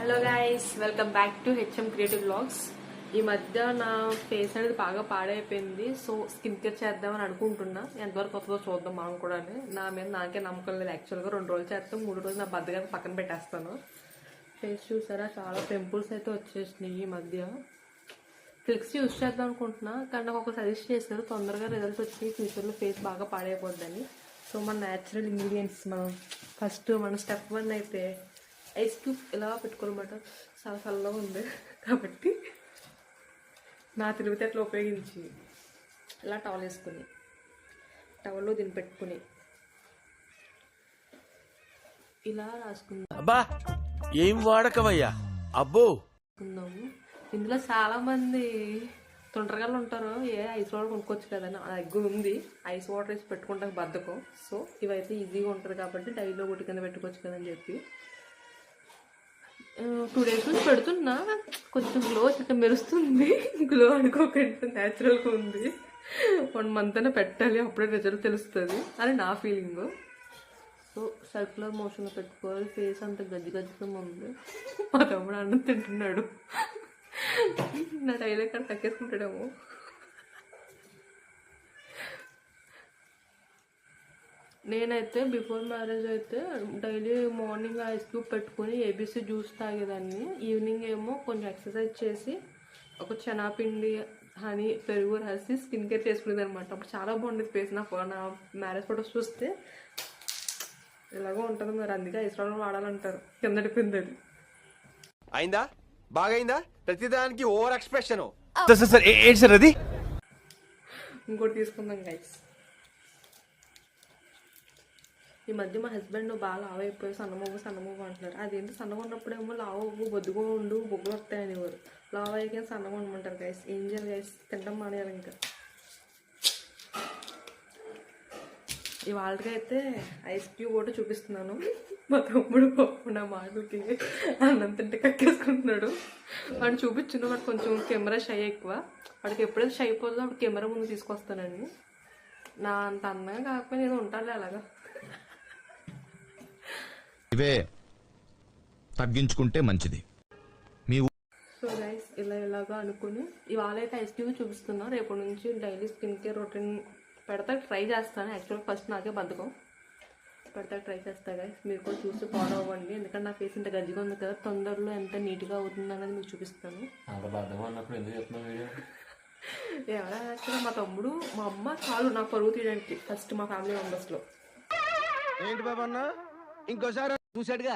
Hello guys, welcome back to HM creative vlogs. ఈ మధ్య నా ఫేస్ అనేది బాగా పాడైపోయింది. సో స్కిన్ కేర్ చేద్దామని అనుకుంటున్నా. ఎంతవరకు వస్తుందో చూద్దాం. మనం కూడా నా మీద నాకే నమ్మకం లేదు. యాక్చువల్గా 2 రోజులు చేస్తాం, 3 రోజులు నా బద్దగా పక్కన పెట్టేస్తాను. ఫేస్ చూసారా, చాలా పింపుల్స్ అయితే వచ్చేసినాయి ఈ మధ్య. ఫ్లిక్స్ యూజ్ చేద్దాం అనుకుంటున్నా, కానీ నాకు ఒక సజెస్ట్ చేశారు తొందరగా రిజల్ట్స్ వచ్చి ఫ్యూచర్లో ఫేస్ బాగా పాడైపోద్దని. సో మన న్యాచురల్ ఇంగ్రీడియంట్స్ మనం ఫస్ట్ మన స్టెప్ 1 అయితే ఐస్ క్యూబ్ ఇలా పెట్టుకోవాలన్నమాట. చాలా చల్లగా ఉంది కాబట్టి నా తెలివితేటలు ఉపయోగించి ఇలా టవల్ వేసుకుని టవల్లో దీన్ని పెట్టుకుని ఇలా రాసుకుందాం. అబ్బా ఏం వాడకమయ్యా అబ్బో. ఇందులో చాలా మంది తొందరగా ఉంటారు, ఐస్ వాటర్ కొనుక్కోవచ్చు కదా. నా దగ్గర ఉంది ఐస్ వాటర్ వేసి పెట్టుకుంటాను బద్దకం. సో ఇవైతే ఈజీగా ఉంటుంది కాబట్టి డైలో ఒకటి కింద పెట్టుకోవచ్చు కదని చెప్పి 2 days నుంచి పెడుతున్నా. కొంచెం గ్లో ఇట్లా మెరుస్తుంది. గ్లో అనుకోకుండా న్యాచురల్గా ఉంది. 1 month అయినా పెట్టాలి, అప్పుడే రిజల్ట్ తెలుస్తుంది అని నా ఫీలింగ్. సో సర్క్యులర్ మోషన్లో పెట్టుకోవాలి. ఫేస్ అంత గజ్జిగా ఉంది. మా తమ్ముడు అన్నం తింటున్నాడు. నా డైలీ ఇక్కడ తక్కేసుకుంటాడేమో. నేనైతే బిఫోర్ మ్యారేజ్ అయితే డైలీ మార్నింగ్ ఐస్ క్యూబ్ పెట్టుకుని ఏబీసీ జ్యూస్ తాగేదాన్ని. ఈవినింగ్ ఏమో కొంచెం ఎక్సర్సైజ్ చేసి ఒక శనగపిండి హనీ పెరుగు రాసి స్కిన్ కేర్ చేసుకునేది అనమాట. అప్పుడు చాలా బాగుండేది ఫేస్. నా మ్యారేజ్ ఫొటోస్ చూస్తే ఇలాగో ఉంటుంది. మరి అందుకే ఐస్ వాటర్ వాడాలంటారు. కిందటి పిందెలు అయిందా బాగైందా, ప్రతిదానికి ఓవర్ ఎక్స్ప్రెషన్. అది ఇంకోటి తీసుకుందాం గైస్. ఈ మధ్య మా హస్బెండ్ బాగా లావు అయిపోయి సన్నమవ్వు అంటున్నారు. అదేంటి సన్నగా ఉన్నప్పుడేమో లావు బొద్దుగా ఉండు బొగ్గులు వస్తాయనేవారు. లావు అయ్యాక సన్నగా ఉండమంటారు గైస్. ఏం చేయాలి గైస్, తింటాం మానేయాలి. ఇంకా ఇవాళకి అయితే ఐస్ క్యూబ్ ఒకటి చూపిస్తున్నాను. మా తమ్ముడు నా మాటలకి అన్నం తింటే కక్కేసుకుంటున్నాడు. వాడు చూపించిన వాడు కొంచెం కెమెరా షై ఎక్కువ. వాడికి ఎప్పుడైతే షై అయిపోతుందో అప్పుడు కెమెరా ముందు తీసుకొస్తానండి. నా అంత అందంగా కాకపోతే నేను ఉంటాను అలాగా. ఇవే తగ్గించుకుంటే మంచిది. సో గైస్ ఇలాగా అనుకుని ఇవాళ అయితే ఐస్ క్యూబ్ చూపిస్తున్నా. రేపటి నుంచి డైలీ స్కిన్ కేర్ రొటీన్ పెడతా ట్రై చేస్తాను. యాక్చువల్గా ఫస్ట్ నాకే బద్ధకం. పెడతా ట్రై చేస్తా గైస్. మీరు కూడా చూసి ఫాలో అవ్వండి. ఎందుకంటే నా ఫేస్ ఇంత గజ్జిగా ఉంది కదా, తొందరలో ఎంత నీట్గా అవుతుంది అనేది మీకు చూపిస్తాను. ఎవరా యాక్చువల్గా మా తమ్ముడు మా అమ్మ చాలు నా పరువు తీయడానికి ఫస్ట్ మా ఫ్యామిలీ మెంబర్స్లో. ఏంటి బాబా అన్న ఇంకోసారి చూసాడుగా